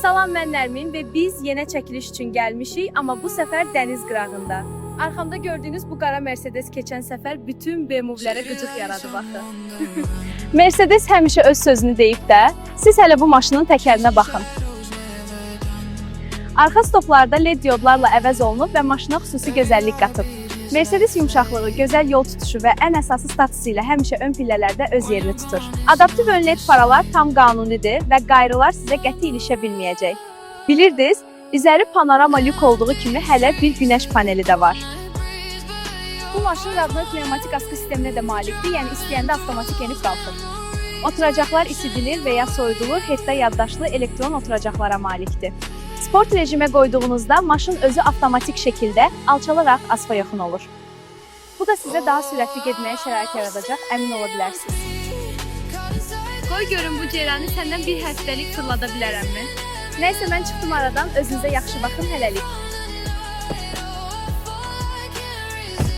Salam, mən Nərmin və biz yenə çəkiliş üçün gəlmişik, amma bu səfər dəniz qırağında. Arxamda gördüyünüz bu qara Mercedes keçən səfər bütün BMW-lərə qıcıq yaradı baxın. Mercedes həmişə öz sözünü deyib də, siz hələ bu maşının təkərinə baxın. Arxa stoplarda LED diodlarla əvəz olunub və maşına xüsusi gözəllik qatıb. Mercedes yumşaqlığı, gözəl yol tutuşu və ən əsası statusu ilə həmişə ön pillələrdə öz yerini tutur. Adaptiv ön LED faralar tam qanunidir və qayrılar sizə qəti ilişə bilməyəcək. Bilirdiniz, üzəri panorama lük olduğu kimi hələ bir günəş paneli də var. Bu maşın radyo pneumatik askı sisteminə də malikdir, yəni istəyəndə avtomatik enib qalxır. Oturacaqlar isidilir və ya soyudulur, HED-də yaddaşlı elektron oturacaqlara malikdir. Sport rejimə qoyduğunuzda maşın özü avtomatik şəkildə alçalaraq asfa yaxın olur. Bu da sizə daha sürətli getməyə şərait yaradacaq, əmin ola bilərsiniz. Qoy görün bu ceyranı səndən bir həftəlik fırlada bilərəmmi? Nəysə mən çıxdım aradan, özünüzə yaxşı baxın, hələlik.